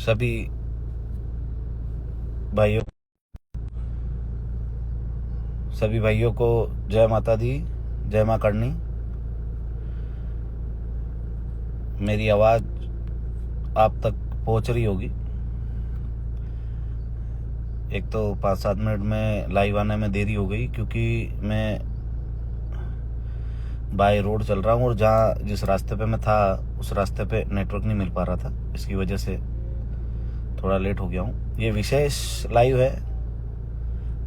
सभी भाइयों को जय माता दी, जय माँ करनी। मेरी आवाज़ आप तक पहुंच रही होगी। एक तो 5-7 मिनट में लाइव आने में देरी हो गई क्योंकि मैं बाय रोड चल रहा हूँ और जिस रास्ते पे मैं था उस रास्ते पे नेटवर्क नहीं मिल पा रहा था। इसकी वजह से थोड़ा लेट हो गया हूँ। ये विशेष लाइव है,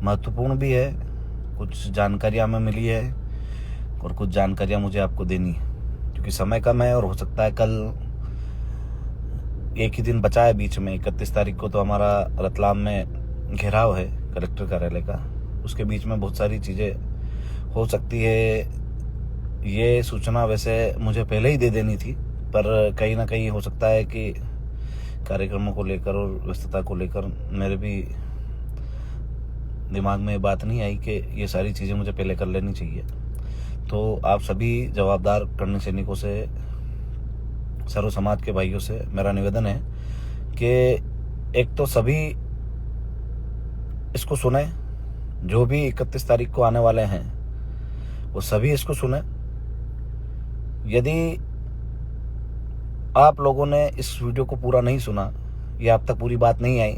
महत्वपूर्ण भी है। कुछ जानकारियाँ हमें मिली है और कुछ जानकारियाँ मुझे आपको देनी है क्योंकि समय कम है और हो सकता है कल एक ही दिन बचा है बीच में। 31 तारीख को तो हमारा रतलाम में घेराव है कलेक्टर कार्यालय का, उसके बीच में बहुत सारी चीज़ें हो सकती है। ये सूचना वैसे मुझे पहले ही दे देनी थी, पर कहीं ना कहीं हो सकता है कि कार्यक्रमों को लेकर और व्यस्तता को लेकर मेरे भी दिमाग में बात नहीं आई कि ये सारी चीज़ें मुझे पहले कर लेनी चाहिए। तो आप सभी जवाबदार करनी सैनिकों से, सर्व समाज के भाइयों से मेरा निवेदन है कि एक तो सभी इसको सुने, जो भी 31 तारीख को आने वाले हैं वो सभी इसको सुने। यदि आप लोगों ने इस वीडियो को पूरा नहीं सुना या आप तक पूरी बात नहीं आई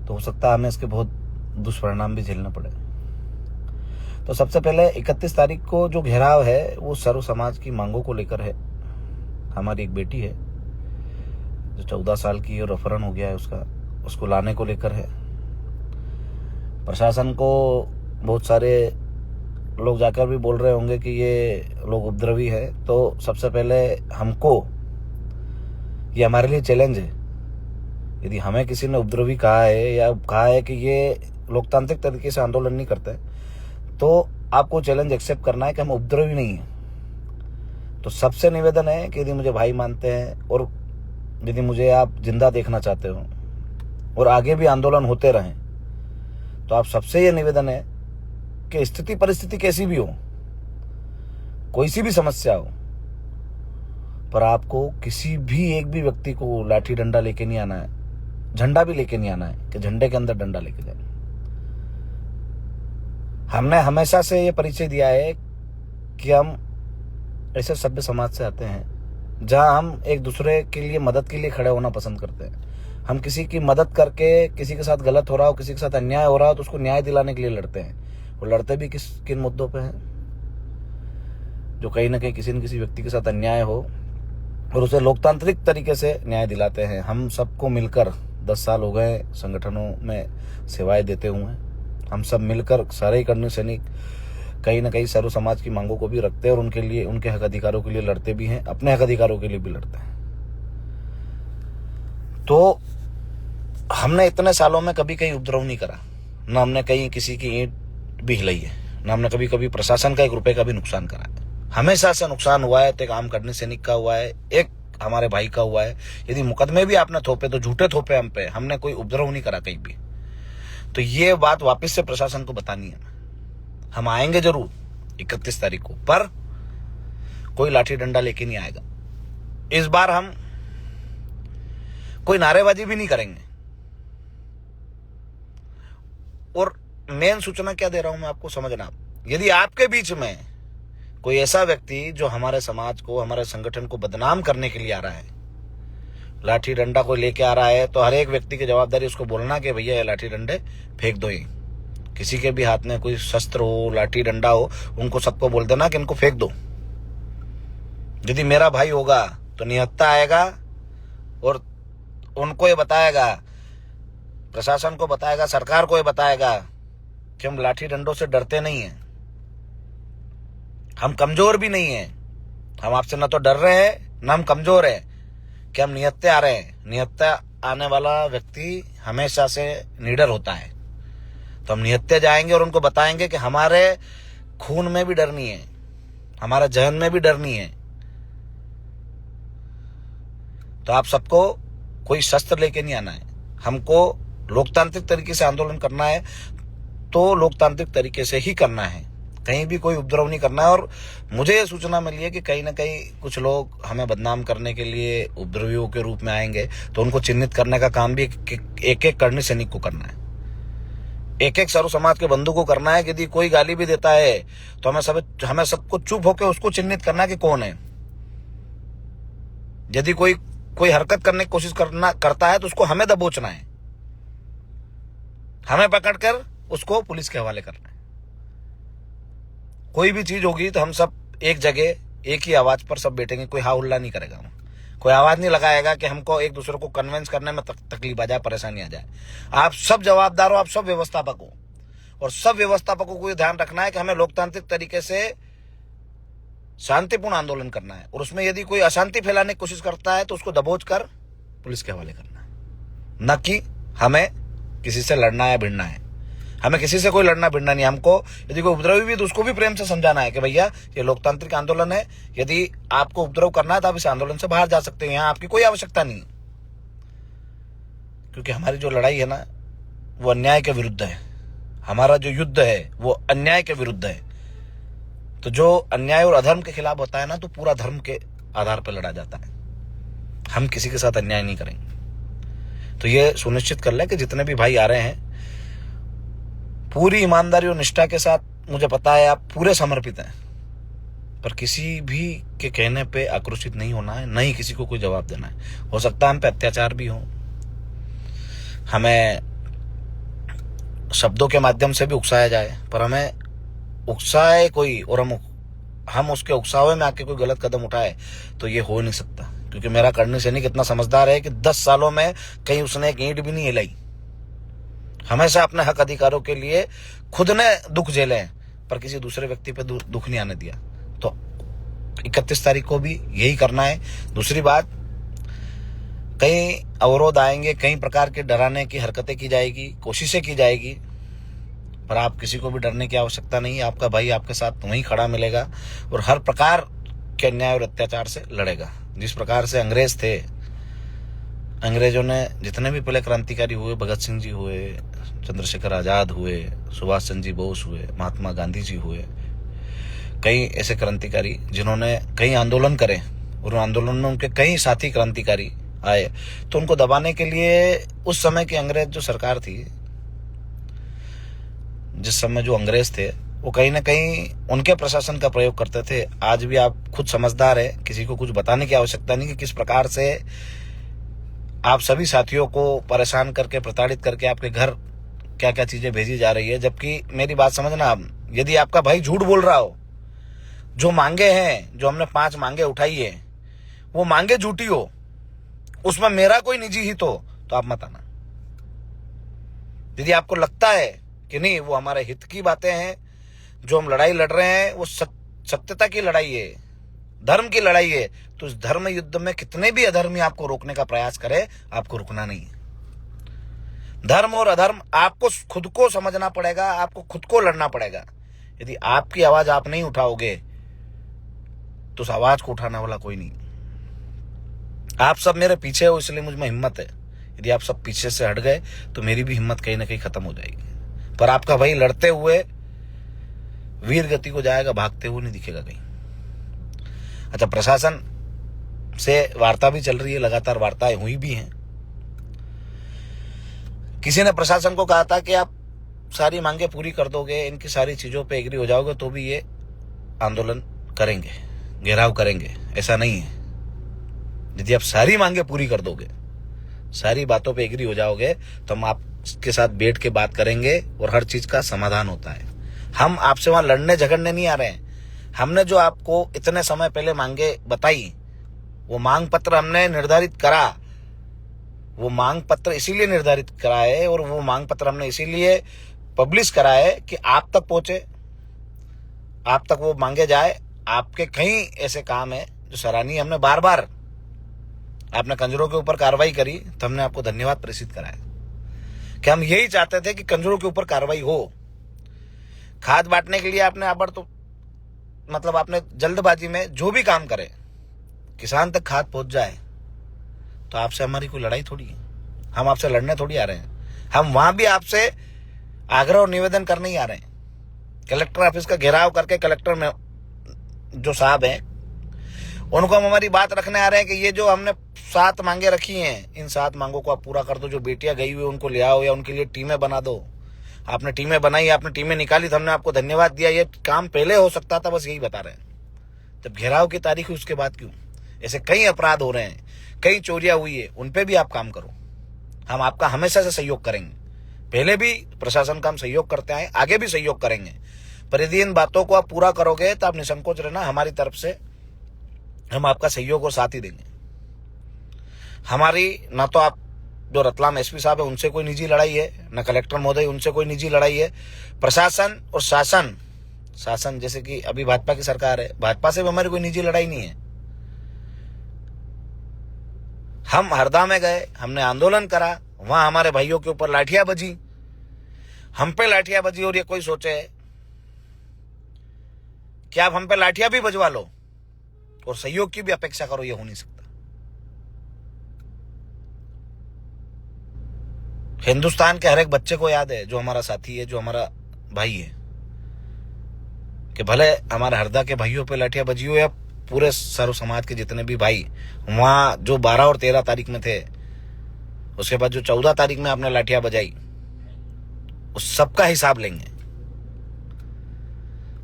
तो हो सकता है हमें इसके बहुत दुष्परिणाम भी झेलना पड़े। तो सबसे पहले 31 तारीख को जो घेराव है वो सर्व समाज की मांगों को लेकर है। हमारी एक बेटी है जो 14 साल की और अपहरण हो गया है, उसको लाने को लेकर है। प्रशासन को बहुत सारे लोग जाकर भी बोल रहे होंगे कि ये लोग उपद्रवी है। तो सबसे पहले ये हमारे लिए चैलेंज है। यदि हमें किसी ने उपद्रवी कहा है या कहा है कि ये लोकतांत्रिक तरीके से आंदोलन नहीं करते, तो आपको चैलेंज एक्सेप्ट करना है कि हम उपद्रवी नहीं हैं। तो सबसे निवेदन है कि यदि मुझे भाई मानते हैं और यदि मुझे आप जिंदा देखना चाहते हो और आगे भी आंदोलन होते रहें, तो आप सबसे ये निवेदन है कि स्थिति परिस्थिति कैसी भी हो, कोई सी भी समस्या हो, पर आपको किसी भी एक भी व्यक्ति को लाठी डंडा लेके नहीं आना है, झंडा भी लेके नहीं आना है कि झंडे के अंदर डंडा लेके जाए। हमने हमेशा से ये परिचय दिया है कि हम ऐसे सभ्य समाज से आते हैं जहां हम एक दूसरे के लिए मदद के लिए खड़े होना पसंद करते हैं। हम किसी की मदद करके, किसी के साथ गलत हो रहा हो, किसी के साथ अन्याय हो रहा हो तो उसको न्याय दिलाने के लिए लड़ते हैं। वो लड़ते भी किन मुद्दों पे हैं? जो कहीं ना कहीं किसी न किसी व्यक्ति के साथ अन्याय हो और उसे लोकतांत्रिक तरीके से न्याय दिलाते हैं। हम सबको मिलकर 10 साल हो गए संगठनों में सेवाएं देते हुए। हम सब मिलकर सारे ही करनी सैनिक कहीं ना कहीं सर्व समाज की मांगों को भी रखते हैं और उनके लिए, उनके हक अधिकारों के लिए लड़ते भी हैं, अपने हक अधिकारों के लिए भी लड़ते हैं। तो हमने इतने सालों में कभी कहीं उपद्रव नहीं करा, ना हमने कहीं किसी की ईंट भी हिलाई है, ना हमने कभी कभी प्रशासन का 1 रुपए का भी नुकसान करा है। हमेशा से नुकसान हुआ है तो एक आम करनी सैनिक का हुआ है, एक हमारे भाई का हुआ है। यदि मुकदमे भी आपने थोपे तो झूठे थोपे हम पे, हमने कोई उपद्रव नहीं करा कहीं भी। तो ये बात वापस से प्रशासन को बतानी है। हम आएंगे जरूर 31 तारीख को, पर कोई लाठी डंडा लेके नहीं आएगा। इस बार हम कोई नारेबाजी भी नहीं करेंगे। और मेन सूचना क्या दे रहा हूं मैं आपको, समझना। यदि आपके बीच में कोई ऐसा व्यक्ति जो हमारे समाज को, हमारे संगठन को बदनाम करने के लिए आ रहा है, लाठी डंडा कोई लेके आ रहा है, तो हर एक व्यक्ति की जवाबदारी उसको बोलना कि भैया ये लाठी डंडे फेंक दो। ये किसी के भी हाथ में कोई शस्त्र हो, लाठी डंडा हो, उनको सबको बोल देना कि इनको फेंक दो। यदि मेरा भाई होगा तो निहत्था आएगा और उनको ये बताएगा, प्रशासन को बताएगा, सरकार को ये बताएगा कि हम लाठी डंडों से डरते नहीं हैं, हम कमजोर भी नहीं हैं। हम आपसे न तो डर रहे हैं न हम कमजोर हैं कि हम निहत्थे आ रहे हैं। निहत्था आने वाला व्यक्ति हमेशा से निडर होता है। तो हम निहत्थे जाएंगे और उनको बताएंगे कि हमारे खून में भी डर नहीं है, हमारे जहन में भी डर नहीं है। तो आप सबको कोई शस्त्र लेके नहीं आना है। हमको लोकतांत्रिक तरीके से आंदोलन करना है तो लोकतांत्रिक तरीके से ही करना है। कहीं भी कोई उपद्रव नहीं करना है। और मुझे ये सूचना मिली है कि कहीं ना कहीं कुछ लोग हमें बदनाम करने के लिए उपद्रवियों के रूप में आएंगे, तो उनको चिन्हित करने का काम भी एक एक करनी सैनिक को करना है, एक एक सर्व समाज के बंधु को करना है। यदि कोई गाली भी देता है तो हमें सबको चुप होकर उसको चिन्हित करना है कि कौन है। यदि कोई हरकत करने की कोशिश करता है तो उसको हमें दबोचना है, हमें पकड़कर उसको पुलिस के हवाले करना है। कोई भी चीज होगी तो हम सब एक जगह एक ही आवाज पर सब बैठेंगे, कोई हा हुल्ला नहीं करेगा, कोई आवाज नहीं लगाएगा कि हमको एक दूसरे को कन्विंस करने में तकलीफ आ जाए, परेशानी आ जाए। आप सब जवाबदार हो, आप सब व्यवस्थापक हो, और सब व्यवस्थापकों को ये ध्यान रखना है कि हमें लोकतांत्रिक तरीके से शांतिपूर्ण आंदोलन करना है, और उसमें यदि कोई अशांति फैलाने की कोशिश करता है तो उसको दबोच कर पुलिस के हवाले करना है, न कि हमें किसी से लड़ना या भिड़ना है। हमें किसी से कोई लड़ना भिड़ना नहीं। हमको यदि कोई उपद्रवी भी तो उसको भी प्रेम से समझाना है कि भैया ये लोकतांत्रिक आंदोलन है, यदि आपको उपद्रव करना है तो आप इस आंदोलन से बाहर जा सकते हैं, यहाँ आपकी कोई आवश्यकता नहीं। क्योंकि हमारी जो लड़ाई है ना वो अन्याय के विरुद्ध है, हमारा जो युद्ध है वो अन्याय के विरुद्ध है। तो जो अन्याय और अधर्म के खिलाफ होता है ना, तो पूरा धर्म के आधार पर लड़ा जाता है। हम किसी के साथ अन्याय नहीं करेंगे। तो ये सुनिश्चित कर लें कि जितने भी भाई आ रहे हैं पूरी ईमानदारी और निष्ठा के साथ, मुझे पता है आप पूरे समर्पित हैं, पर किसी भी के कहने पे आक्रोशित नहीं होना है, नहीं किसी को कोई जवाब देना है। हो सकता है हम पे अत्याचार भी हो, हमें शब्दों के माध्यम से भी उकसाया जाए, पर हमें उकसाए कोई और हम उसके उकसावे में आके कोई गलत कदम उठाए तो ये हो नहीं सकता। क्योंकि मेरा करनी सैनिक इतना समझदार है कि 10 सालों में कहीं उसने एक ईंट भी नहीं हिलाई। हमेशा अपने हक अधिकारों के लिए खुद ने दुख झेले, पर किसी दूसरे व्यक्ति पे दुख नहीं आने दिया। तो 31 तारीख को भी यही करना है। दूसरी बात, कई अवरोध आएंगे, कई प्रकार के डराने की हरकतें की जाएगी, कोशिशें की जाएगी, पर आप किसी को भी डरने की आवश्यकता नहीं है। आपका भाई आपके साथ वहीं खड़ा मिलेगा और हर प्रकार के अन्याय और अत्याचार से लड़ेगा। जिस प्रकार से अंग्रेज थे, अंग्रेजों ने जितने भी पहले क्रांतिकारी हुए, भगत सिंह जी हुए, चंद्रशेखर आजाद हुए, सुभाष चंद्र बोस हुए, महात्मा गांधी जी हुए, कई ऐसे क्रांतिकारी जिन्होंने कई आंदोलन करे और उन आंदोलनों के कई साथी क्रांतिकारी आए, तो उनको दबाने के लिए उस समय की अंग्रेज जो सरकार थी, जिस समय जो अंग्रेज थे, वो कहीं ना कहीं उनके प्रशासन का प्रयोग करते थे। आज भी आप खुद समझदार है, किसी को कुछ बताने की आवश्यकता नहीं कि किस प्रकार से आप सभी साथियों को परेशान करके, प्रताड़ित करके आपके घर क्या क्या चीजें भेजी जा रही है। जबकि मेरी बात समझना, यदि आपका भाई झूठ बोल रहा हो, जो मांगे हैं, जो हमने 5 मांगे उठाई है, वो मांगे झूठी हो, उसमें मेरा कोई निजी हित हो, तो आप मत आना। यदि आपको लगता है कि नहीं वो हमारे हित की बातें हैं, जो हम लड़ाई लड़ रहे हैं वो सत्यता की लड़ाई है, धर्म की लड़ाई है, तो इस धर्म युद्ध में कितने भी अधर्मी आपको रोकने का प्रयास करे, आपको रुकना नहीं है। धर्म और अधर्म आपको खुद को समझना पड़ेगा, आपको खुद को लड़ना पड़ेगा। यदि आपकी आवाज आप नहीं उठाओगे तो उस आवाज को उठाने वाला कोई नहीं। आप सब मेरे पीछे हो, इसलिए मुझ में हिम्मत है। यदि आप सब पीछे से हट गए तो मेरी भी हिम्मत कहीं ना कहीं खत्म हो जाएगी। पर आपका भाई लड़ते हुए वीर गति को जाएगा, भागते हुए नहीं दिखेगा कहीं। अच्छा, प्रशासन से वार्ता भी चल रही है, लगातार वार्ताएं हुई भी हैं। किसी ने प्रशासन को कहा था कि आप सारी मांगे पूरी कर दोगे, इनकी सारी चीजों पे एग्री हो जाओगे तो भी ये आंदोलन करेंगे, घेराव करेंगे। ऐसा नहीं है। यदि आप सारी मांगे पूरी कर दोगे, सारी बातों पे एग्री हो जाओगे, तो हम आपके साथ बैठ के बात करेंगे और हर चीज का समाधान होता है। हम आपसे वहां लड़ने झगड़ने नहीं आ रहे हैं। हमने जो आपको इतने समय पहले मांगे बताई, वो मांग पत्र हमने निर्धारित करा। वो मांग पत्र इसीलिए निर्धारित करा है और वो मांग पत्र हमने इसीलिए पब्लिश करा है कि आप तक पहुंचे, आप तक वो मांगे जाए। आपके कई ऐसे काम है जो सराहनीय, हमने बार बार, आपने कंजरों के ऊपर कार्रवाई करी तो हमने आपको धन्यवाद प्रेषित कराया कि हम यही चाहते थे कि कंजरों के ऊपर कार्रवाई हो। खाद बांटने के लिए आपने आपने जल्दबाजी में जो भी काम करे, किसान तक खाद पहुंच जाए, तो आपसे हमारी कोई लड़ाई थोड़ी है। हम आपसे लड़ने थोड़ी आ रहे हैं। हम वहां भी आपसे आग्रह और निवेदन करने ही आ रहे हैं कलेक्टर ऑफिस का घेराव करके कलेक्टर में जो साहब हैं उनको हम हमारी बात रखने आ रहे हैं कि ये जो हमने 7 मांगे रखी हैं, इन 7 मांगों को आप पूरा कर दो। जो बेटियां गई हुई उनको ले आओ या उनके लिए टीमें बना दो। आपने टीमें बनाई, आपने टीमें निकाली तो हमने आपको धन्यवाद दिया। ये काम पहले हो सकता था, बस यही बता रहे हैं। जब घेराव की तारीख हुई उसके बाद क्यों? ऐसे कई अपराध हो रहे हैं, कई चोरियां हुई है, उन पे भी आप काम करो। हम आपका हमेशा से सहयोग करेंगे। पहले भी प्रशासन का हम सहयोग करते आए, आगे भी सहयोग करेंगे। पर यदि इन बातों को आप पूरा करोगे तो आप निसंकोच रहना, हमारी तरफ से हम आपका सहयोग और साथ ही देंगे। हमारी ना तो आप जो रतलाम एसपी साहब है उनसे कोई निजी लड़ाई है, न कलेक्टर महोदय उनसे कोई निजी लड़ाई है। प्रशासन और शासन जैसे कि अभी भाजपा की सरकार है, भाजपा से भी हमारी कोई निजी लड़ाई नहीं है। हम हरदा में गए, हमने आंदोलन करा, वहां हमारे भाइयों के ऊपर लाठियां बजी, हम पे लाठियां बजी। और ये कोई सोचे कि आप हम पे लाठियां भी बजवा लो और सहयोग की भी अपेक्षा करो, ये हो नहीं सकता। हिंदुस्तान के हर एक बच्चे को याद है, जो हमारा साथी है, जो हमारा भाई है, कि भले हमारे हरदा के भाइयों पे लाठियां बजी हो या पूरे सर्व समाज के जितने भी भाई वहां जो 12 और 13 तारीख में थे, उसके बाद जो 14 तारीख में आपने लाठियां बजाई, उस सबका हिसाब लेंगे।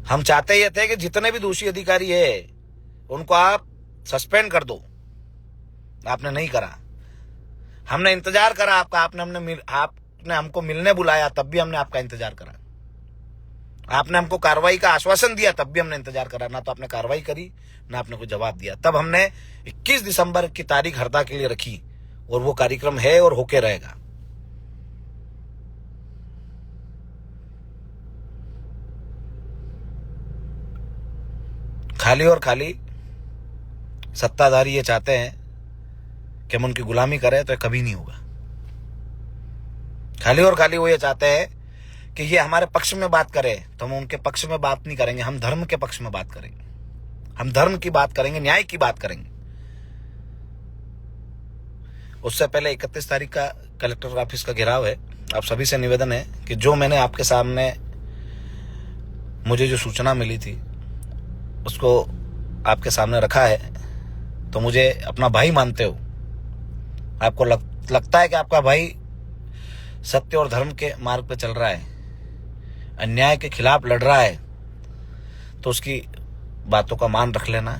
हम चाहते ये थे कि जितने भी दोषी अधिकारी है उनको आप सस्पेंड कर दो। आपने नहीं करा, हमने इंतजार करा आपका। आपने हमको मिलने बुलाया, तब भी हमने आपका इंतजार करा। आपने हमको कार्रवाई का आश्वासन दिया, तब भी हमने इंतजार करा। ना तो आपने कार्रवाई करी, ना आपने कोई जवाब दिया। तब हमने 21 दिसंबर की तारीख हरदा के लिए रखी और वो कार्यक्रम है और होके रहेगा। खाली और खाली सत्ताधारी ये चाहते हैं कि हम उनकी गुलामी करें, तो ये कभी नहीं होगा। खाली और खाली वो ये चाहते हैं कि ये हमारे पक्ष में बात करे, तो हम उनके पक्ष में बात नहीं करेंगे। हम धर्म के पक्ष में बात करेंगे, हम धर्म की बात करेंगे, न्याय की बात करेंगे। उससे पहले 31 तारीख का कलेक्टर ऑफिस का घेराव है। आप सभी से निवेदन है कि जो मैंने आपके सामने मुझे जो सूचना मिली थी उसको आपके सामने रखा है। तो मुझे अपना भाई मानते हो, आपको लगता है कि आपका भाई सत्य और धर्म के मार्ग पे चल रहा है, अन्याय के खिलाफ लड़ रहा है, तो उसकी बातों का मान रख लेना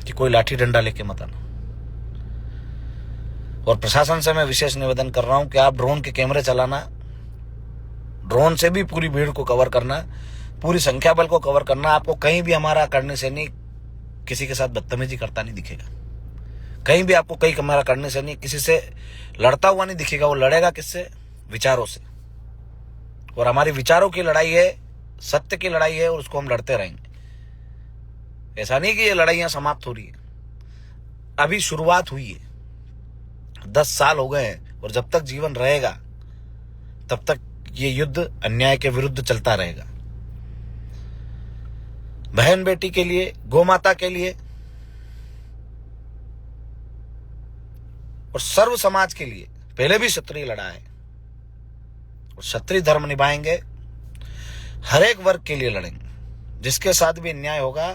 कि कोई लाठी डंडा लेके मत आना। और प्रशासन से मैं विशेष निवेदन कर रहा हूं कि आप ड्रोन के कैमरे चलाना, ड्रोन से भी पूरी भीड़ को कवर करना, पूरी संख्या बल को कवर करना। आपको कहीं भी हमारा करने से नहीं किसी के साथ बदतमीजी करता नहीं दिखेगा, कहीं भी आपको कहीं हमारा करने से नहीं किसी से लड़ता हुआ नहीं दिखेगा। वो लड़ेगा किससे? विचारों से। और हमारी विचारों की लड़ाई है, सत्य की लड़ाई है, और उसको हम लड़ते रहेंगे। ऐसा नहीं कि ये लड़ाइयां समाप्त हो रही है, अभी शुरुआत हुई है। 10 साल हो गए हैं और जब तक जीवन रहेगा तब तक ये युद्ध अन्याय के विरुद्ध चलता रहेगा। बहन बेटी के लिए, गौ माता के लिए और सर्व समाज के लिए पहले भी क्षत्रिय लड़ा है और क्षत्रिय धर्म निभाएंगे। हर एक वर्ग के लिए लड़ेंगे, जिसके साथ भी अन्याय होगा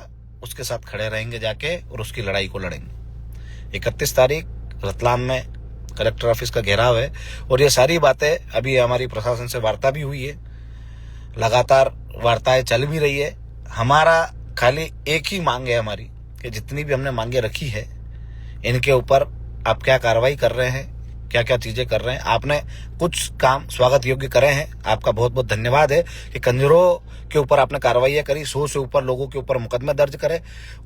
उसके साथ खड़े रहेंगे जाके और उसकी लड़ाई को लड़ेंगे। 31 तारीख रतलाम में कलेक्टर ऑफिस का घेराव है और ये सारी बातें अभी हमारी प्रशासन से वार्ता भी हुई है, लगातार वार्ताएं चल भी रही है। हमारा खाली एक ही मांग है हमारी कि जितनी भी हमने मांगे रखी है इनके ऊपर आप क्या कार्रवाई कर रहे हैं, क्या क्या चीजें कर रहे हैं। आपने कुछ काम स्वागत योग्य करे हैं, आपका बहुत बहुत धन्यवाद है कि कंजरों के ऊपर आपने कार्रवाई करी, 100 से ऊपर लोगों के ऊपर मुकदमे दर्ज करे।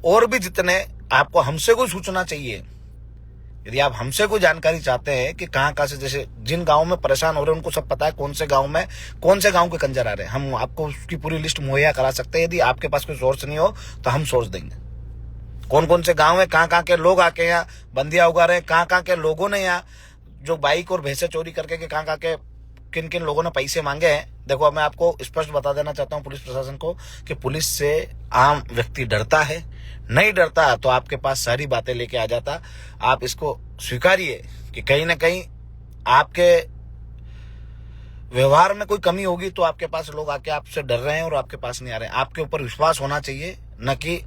और भी जितने आपको हमसे कोई सूचना चाहिए, यदि आप हमसे कोई जानकारी चाहते हैं कि कहाँ से, जैसे जिन गाँव में परेशान हो रहे हैं उनको सब पता है कौन से गाँव के कंजर आ रहे हैं, हम आपको उसकी पूरी लिस्ट मुहैया करा सकते हैं। यदि आपके पास कोई सोर्स नहीं हो तो हम सोर्स देंगे। कौन से गाँव है, कहाँ के लोग आके यहाँ बंदियां उगा रहे हैं, कहाँ के लोगों ने यहाँ जो बाइक और भैंसे चोरी करके कहाँ के किन लोगों ने पैसे मांगे हैं। देखो, अब मैं आपको स्पष्ट बता देना चाहता हूँ पुलिस प्रशासन को कि पुलिस से आम व्यक्ति डरता है। नहीं डरता तो आपके पास सारी बातें लेके आ जाता। आप इसको स्वीकारिए कि कहीं ना कहीं आपके व्यवहार में कोई कमी होगी तो आपके पास लोग आके आपसे डर रहे हैं और आपके पास नहीं आ रहे हैं। आपके ऊपर विश्वास होना चाहिए, न कि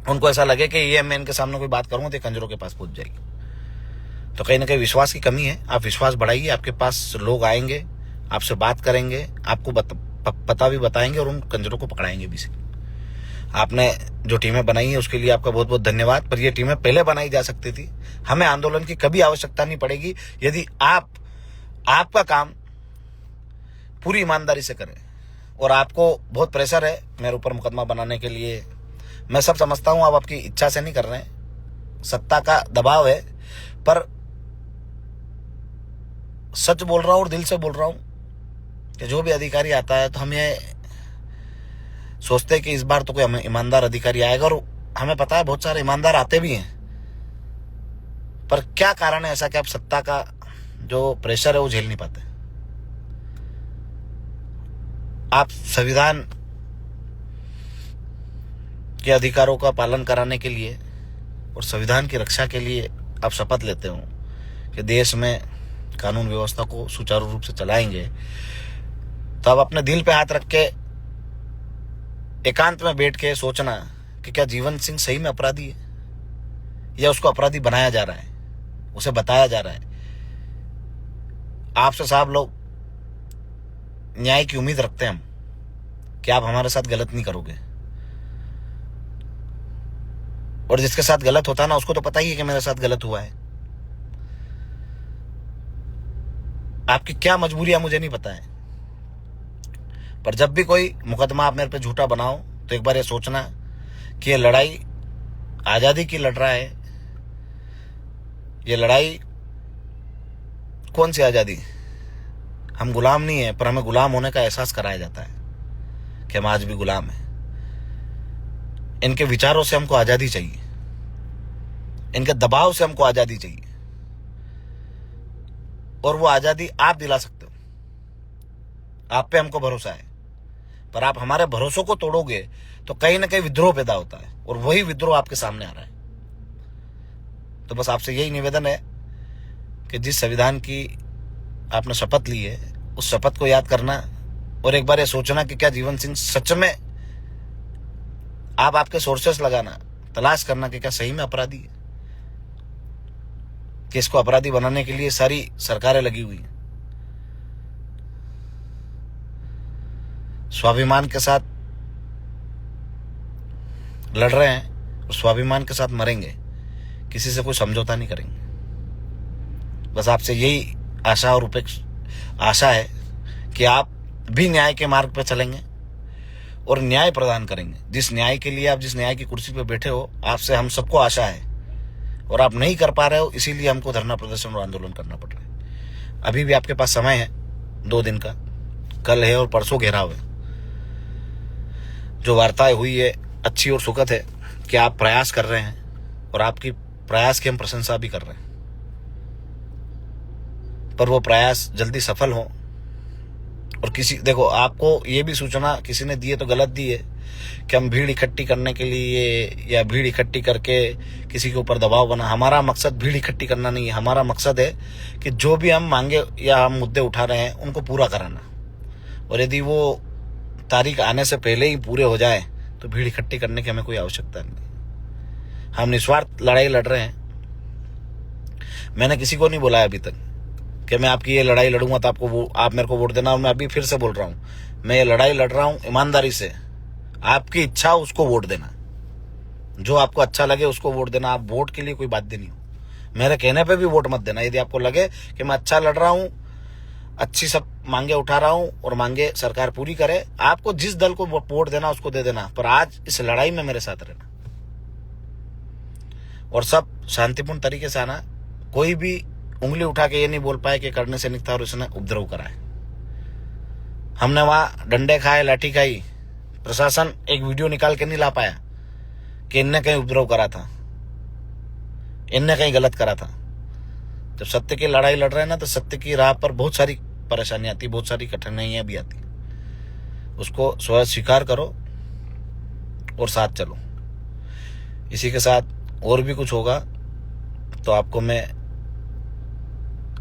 उनको ऐसा लगे कि ये मैं इनके सामने कोई बात करूंगा तो कंजरों के पास पहुंच जाएगी। तो कहीं ना कहीं विश्वास की कमी है। आप विश्वास बढ़ाइए, आपके पास लोग आएंगे, आपसे बात करेंगे, आपको पता भी बताएंगे और उन कंजरों को पकड़ाएंगे भी। आपने जो टीमें बनाई है उसके लिए आपका बहुत बहुत धन्यवाद। पर ये टीमें पहले बनाई जा सकती थी। हमें आंदोलन की कभी आवश्यकता नहीं पड़ेगी यदि आपका काम पूरी ईमानदारी से करें। और आपको बहुत प्रेशर है मेरे ऊपर मुकदमा बनाने के लिए, मैं सब समझता हूं। आप आपकी इच्छा से नहीं कर रहे हैं, सत्ता का दबाव है। पर सच बोल रहा हूं और दिल से बोल रहा हूं कि जो भी अधिकारी आता है तो हम ये सोचते हैं कि इस बार तो कोई ईमानदार अधिकारी आएगा, और हमें पता है बहुत सारे ईमानदार आते भी हैं। पर क्या कारण है ऐसा कि आप सत्ता का जो प्रेशर है वो झेल नहीं पाते? आप संविधान के अधिकारों का पालन कराने के लिए और संविधान की रक्षा के लिए आप शपथ लेते हो कि देश में कानून व्यवस्था को सुचारू रूप से चलाएंगे, तो आप अपने दिल पे हाथ रख के एकांत में बैठ के सोचना कि क्या जीवन सिंह सही में अपराधी है या उसको अपराधी बनाया जा रहा है, उसे बताया जा रहा है। आपसे साहब लोग न्याय की उम्मीद रखते हैं हम कि आप हमारे साथ गलत नहीं करोगे। और जिसके साथ गलत होता है ना, उसको तो पता ही है कि मेरे साथ गलत हुआ है। आपकी क्या मजबूरी है मुझे नहीं पता है, पर जब भी कोई मुकदमा आप मेरे पे झूठा बनाओ तो एक बार ये सोचना कि ये लड़ाई आजादी की लड़ रहा है। ये लड़ाई कौन सी आजादी? हम गुलाम नहीं है, पर हमें गुलाम होने का एहसास कराया जाता है कि हम आज भी गुलाम हैं। इनके विचारों से हमको आजादी चाहिए, इनके दबाव से हमको आजादी चाहिए, और वो आजादी आप दिला सकते हो। आप पे हमको भरोसा है, पर आप हमारे भरोसों को तोड़ोगे तो कहीं ना कहीं विद्रोह पैदा होता है, और वही विद्रोह आपके सामने आ रहा है। तो बस आपसे यही निवेदन है कि जिस संविधान की आपने शपथ ली है उस शपथ को याद करना, और एक बार ये सोचना कि क्या जीवन सिंह सच में, आप आपके सोर्सेस लगाना, तलाश करना कि क्या सही में अपराधी है, कि इसको अपराधी बनाने के लिए सारी सरकारें लगी हुई हैं। स्वाभिमान के साथ लड़ रहे हैं और स्वाभिमान के साथ मरेंगे, किसी से कोई समझौता नहीं करेंगे। बस आपसे यही आशा और आशा है कि आप भी न्याय के मार्ग पर चलेंगे और न्याय प्रदान करेंगे। जिस न्याय के लिए आप जिस न्याय की कुर्सी पर बैठे हो, आपसे हम सबको आशा है, और आप नहीं कर पा रहे हो, इसीलिए हमको धरना प्रदर्शन और आंदोलन करना पड़ रहा है। अभी भी आपके पास समय है 2 दिन का, कल है और परसों घेराव है। जो वार्ताएं हुई है अच्छी और सुखद है कि आप प्रयास कर रहे हैं, और आपकी प्रयास की हम प्रशंसा भी कर रहे हैं। पर वो प्रयास जल्दी सफल हो। और देखो, आपको ये भी सूचना किसी ने दी है तो गलत दी है कि हम भीड़ इकट्ठी करने के लिए या भीड़ इकट्ठी करके किसी के ऊपर दबाव बना। हमारा मकसद भीड़ इकट्ठी करना नहीं है। हमारा मकसद है कि जो भी हम मांगे या हम मुद्दे उठा रहे हैं उनको पूरा कराना, और यदि वो तारीख आने से पहले ही पूरे हो जाए तो भीड़ इकट्ठी करने की हमें कोई आवश्यकता नहीं। हम निस्वार्थ लड़ाई लड़ रहे हैं। मैंने किसी को नहीं बोला है अभी तक कि मैं आपकी ये लड़ाई लड़ूंगा तो आप मेरे को वोट देना। और मैं अभी फिर से बोल रहा हूं, मैं ये लड़ाई लड़ रहा हूं ईमानदारी से। आपकी इच्छा उसको वोट देना, जो आपको अच्छा लगे उसको वोट देना। आप वोट के लिए कोई बाध्य नहीं हो। मेरे कहने पे भी वोट मत देना। यदि आपको लगे कि मैं अच्छा लड़ रहा हूं, अच्छी सब मांगे उठा रहा हूं और मांगे सरकार पूरी करे, आपको जिस दल को वोट देना उसको दे देना, पर आज इस लड़ाई में मेरे साथ रहना और सब शांतिपूर्ण तरीके से आना। कोई भी उंगली उठा के ये नहीं बोल पाए कि करने से नहीं था और इसने उपद्रव करा है। हमने वहां डंडे खाए, लाठी खाई, प्रशासन एक वीडियो निकाल के नहीं ला पाया कि इनने कहीं उपद्रव करा था, इनने कहीं गलत करा था। जब सत्य की लड़ाई लड़ रहे हैं ना, तो सत्य की राह पर बहुत सारी परेशानी आती, बहुत सारी कठिनाइयां भी आती। उसको स्वयं स्वीकार करो और साथ चलो। इसी के साथ और भी कुछ होगा तो आपको मैं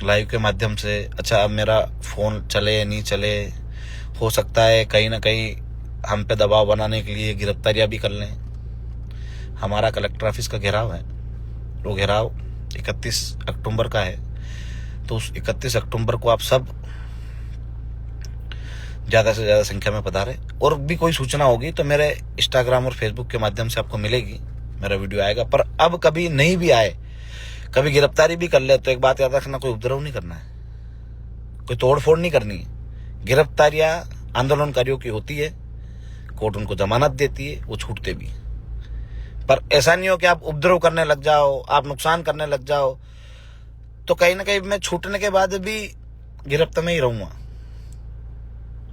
लाइव के माध्यम से। अच्छा, अब मेरा फ़ोन चले नहीं चले, हो सकता है कहीं ना कहीं हम पे दबाव बनाने के लिए गिरफ्तारियां भी कर लें। हमारा कलेक्टर ऑफिस का घेराव है, वो घेराव 31 अक्टूबर का है। तो उस 31 अक्टूबर को आप सब ज़्यादा से ज़्यादा संख्या में पधारें। और भी कोई सूचना होगी तो मेरे इंस्टाग्राम और फेसबुक के माध्यम से आपको मिलेगी, मेरा वीडियो आएगा। पर अब कभी नहीं भी आए, कभी गिरफ्तारी भी कर ले, तो एक बात याद रखना, कोई उपद्रव नहीं करना है, कोई तोड़फोड़ नहीं करनी है। गिरफ्तारियां आंदोलनकारियों की होती है, कोर्ट उनको जमानत देती है, वो छूटते भी। पर ऐसा नहीं हो कि आप उपद्रव करने लग जाओ, आप नुकसान करने लग जाओ, तो कहीं ना कहीं मैं छूटने के बाद भी गिरफ्त में ही रहूंगा।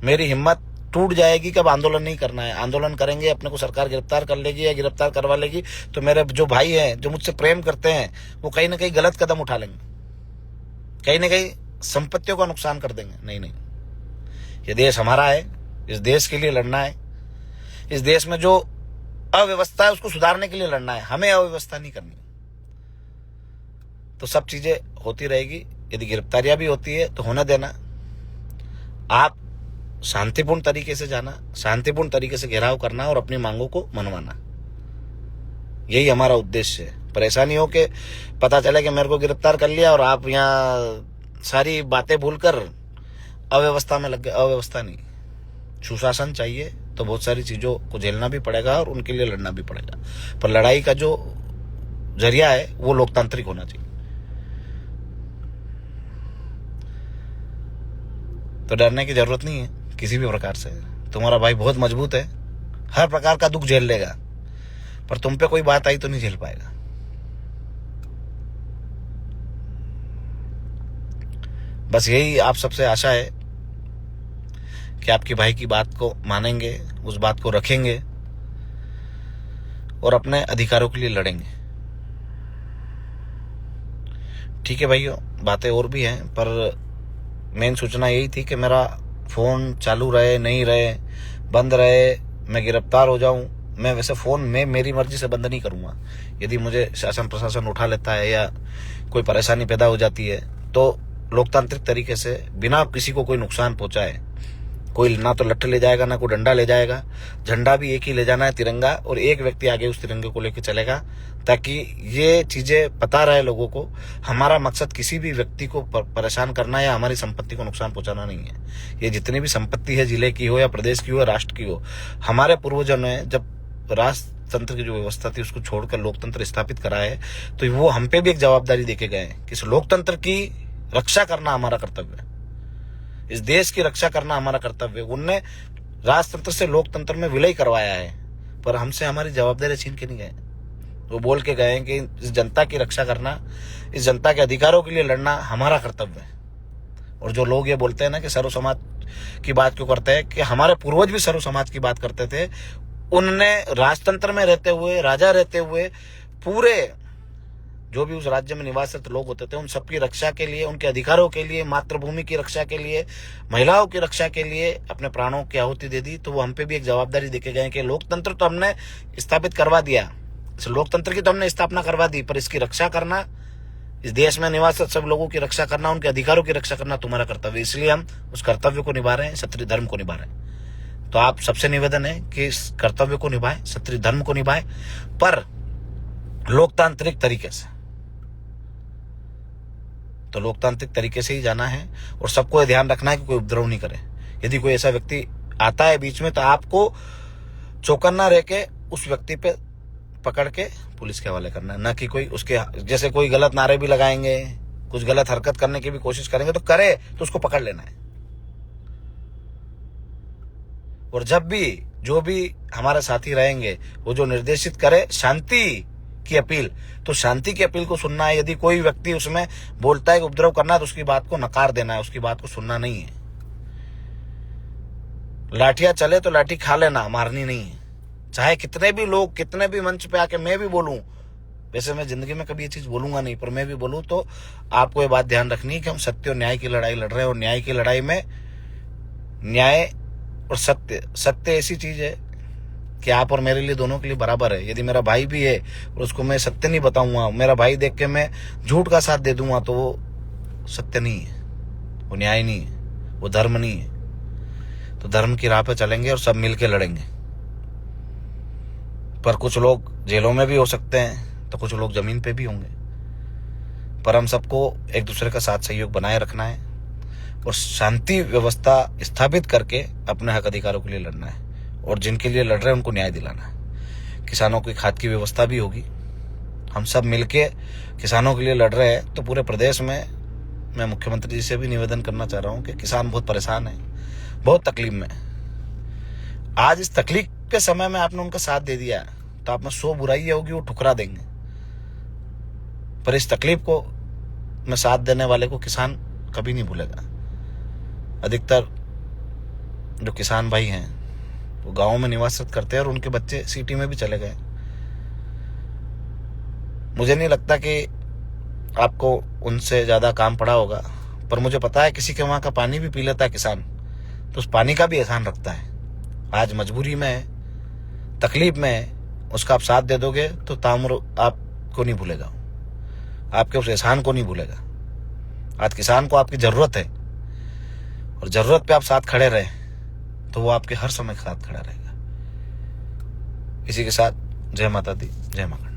मेरी हिम्मत टूट जाएगी कि अब आंदोलन नहीं करना है। आंदोलन करेंगे, अपने को सरकार गिरफ्तार कर लेगी या गिरफ्तार करवा लेगी, तो मेरे जो भाई हैं, जो मुझसे प्रेम करते हैं, वो कहीं ना कहीं गलत कदम उठा लेंगे, कहीं ना कहीं संपत्तियों का नुकसान कर देंगे। नहीं, ये देश हमारा है, इस देश के लिए लड़ना है। इस देश में जो अव्यवस्था है उसको सुधारने के लिए लड़ना है, हमें अव्यवस्था नहीं करनी। तो सब चीजें होती रहेगी। यदि गिरफ्तारियां भी होती है तो होने देना, आप शांतिपूर्ण तरीके से जाना, शांतिपूर्ण तरीके से घेराव करना और अपनी मांगों को मनवाना, यही हमारा उद्देश्य है। पर ऐसा नहीं हो कि पता चले कि मेरे को गिरफ्तार कर लिया और आप यहाँ सारी बातें भूलकर अव्यवस्था में लग गए। अव्यवस्था नहीं, सुशासन चाहिए तो बहुत सारी चीजों को झेलना भी पड़ेगा और उनके लिए लड़ना भी पड़ेगा। पर लड़ाई का जो जरिया है वो लोकतांत्रिक होना चाहिए। तो डरने की जरूरत नहीं है किसी भी प्रकार से। तुम्हारा भाई बहुत मजबूत है, हर प्रकार का दुख झेल लेगा, पर तुम पे कोई बात आई तो नहीं झेल पाएगा। बस यही आप सबसे आशा है कि आपके भाई की बात को मानेंगे, उस बात को रखेंगे और अपने अधिकारों के लिए लड़ेंगे। ठीक है भाइयों, बातें और भी हैं, पर मेन सूचना यही थी कि मेरा फ़ोन चालू रहे, नहीं रहे, बंद रहे, मैं गिरफ्तार हो जाऊं। मैं वैसे फ़ोन में मेरी मर्जी से बंद नहीं करूंगा। यदि मुझे शासन प्रशासन उठा लेता है या कोई परेशानी पैदा हो जाती है तो लोकतांत्रिक तरीके से, बिना किसी को कोई नुकसान पहुंचाए, कोई ना तो लट्ठ ले जाएगा ना कोई डंडा ले जाएगा। झंडा भी एक ही ले जाना है, तिरंगा, और एक व्यक्ति आगे उस तिरंगे को लेकर चलेगा, ताकि ये चीजें पता रहे लोगों को। हमारा मकसद किसी भी व्यक्ति को परेशान करना या हमारी संपत्ति को नुकसान पहुंचाना नहीं है। ये जितनी भी संपत्ति है, जिले की हो या प्रदेश की हो या राष्ट्र की हो, हमारे पूर्वजों ने जब राजतंत्र की जो व्यवस्था थी उसको छोड़कर लोकतंत्र स्थापित करा है, तो वो हम पे भी एक जवाबदारी देके गए हैं कि इस लोकतंत्र की रक्षा करना हमारा कर्तव्य है, इस देश की रक्षा करना हमारा कर्तव्य है। उनने राजतंत्र से लोकतंत्र में विलय करवाया है, पर हमसे हमारी जवाबदारी छीन के नहीं गए। वो बोल के गए कि इस जनता की रक्षा करना, इस जनता के अधिकारों के लिए लड़ना हमारा कर्तव्य है। और जो लोग ये बोलते हैं ना कि सर्व समाज की बात क्यों करते हैं, कि हमारे पूर्वज भी सर्व समाज की बात करते थे। उनने राजतंत्र में रहते हुए, राजा रहते हुए, पूरे जो भी उस राज्य में निवासित लोग होते थे उन सबकी रक्षा के लिए, उनके अधिकारों के लिए, मातृभूमि की रक्षा के लिए, महिलाओं की रक्षा के लिए अपने प्राणों की आहुति दे दी। तो वो हम पे भी एक जवाबदारी देके गए कि लोकतंत्र तो हमने स्थापित करवा दिया, इस लोकतंत्र की तो हमने स्थापना करवा दी, पर इसकी रक्षा करना, इस देश में निवासित सब लोगों की रक्षा करना, उनके अधिकारों की रक्षा करना तुम्हारा कर्तव्य। इसलिए हम उस कर्तव्य को निभा रहे हैं, क्षत्रिय धर्म को निभा रहे हैं। तो आप सबसे निवेदन है कि इस कर्तव्य को निभाएं, क्षत्रिय धर्म को निभाएं, पर लोकतांत्रिक तरीके से। तो लोकतांत्रिक तरीके से ही जाना है और सबको ये ध्यान रखना है कि कोई उपद्रव नहीं करे। यदि कोई ऐसा व्यक्ति आता है बीच में तो आपको चौकन्ना रह के उस व्यक्ति पे पकड़ के पुलिस के हवाले करना है, ना कि कोई उसके जैसे कोई गलत नारे भी लगाएंगे, कुछ गलत हरकत करने की भी कोशिश करेंगे, तो करे तो उसको पकड़ लेना है। और जब भी जो भी हमारे साथी रहेंगे वो जो निर्देशित करे शांति की अपील, तो शांति की अपील को सुनना है। यदि कोई व्यक्ति उसमें बोलता है कि उपद्रव करना है तो उसकी बात को नकार देना है, उसकी बात को सुनना नहीं है। लाठियां चले तो लाठी खा लेना, मारनी नहीं है। चाहे कितने भी लोग, कितने भी मंच पे आके मैं भी बोलूं, वैसे मैं जिंदगी में कभी ये चीज बोलूंगा नहीं, पर मैं भी बोलूं तो आपको ये बात ध्यान रखनी है कि हम सत्य और न्याय की लड़ाई लड़ रहे हैं। और न्याय की लड़ाई में न्याय और सत्य ऐसी चीज है कि आप और मेरे लिए, दोनों के लिए बराबर है। यदि मेरा भाई भी है और उसको मैं सत्य नहीं बताऊंगा, मेरा भाई देख के मैं झूठ का साथ दे दूंगा, तो वो सत्य नहीं है, वो न्याय नहीं है, वो धर्म नहीं है। तो धर्म की राह पे चलेंगे और सब मिलके लड़ेंगे। पर कुछ लोग जेलों में भी हो सकते हैं, तो कुछ लोग जमीन पे भी होंगे। पर हम सबको एक दूसरे का साथ सहयोग बनाए रखना है और शांति व्यवस्था स्थापित करके अपने हक अधिकारों के लिए लड़ना है, और जिनके लिए लड़ रहे हैं उनको न्याय दिलाना है। किसानों की खाद की व्यवस्था भी होगी। हम सब मिलके किसानों के लिए लड़ रहे हैं। तो पूरे प्रदेश में मैं मुख्यमंत्री जी से भी निवेदन करना चाह रहा हूँ कि किसान बहुत परेशान है, बहुत तकलीफ में। आज इस तकलीफ के समय में आपने उनका साथ दे दिया तो आप में 100 बुराइयां होगी, वो ठुकरा देंगे। पर इस तकलीफ को में साथ देने वाले को किसान कभी नहीं भूलेगा। अधिकतर जो किसान भाई हैं वो गाँव में निवासित करते हैं और उनके बच्चे सिटी में भी चले गए। मुझे नहीं लगता कि आपको उनसे ज्यादा काम पड़ा होगा, पर मुझे पता है किसी के वहां का पानी भी पी लेता है किसान, तो उस पानी का भी एहसान रखता है। आज मजबूरी में है, तकलीफ में है, उसका आप साथ दे दोगे तो ताउम्र आपको नहीं भूलेगा, आपके उस एहसान को नहीं भूलेगा। आज किसान को आपकी जरूरत है और जरूरत पे आप साथ खड़े रहे तो वो आपके हर समय साथ खड़ा रहेगा। इसी के साथ जय माता दी, जय मां।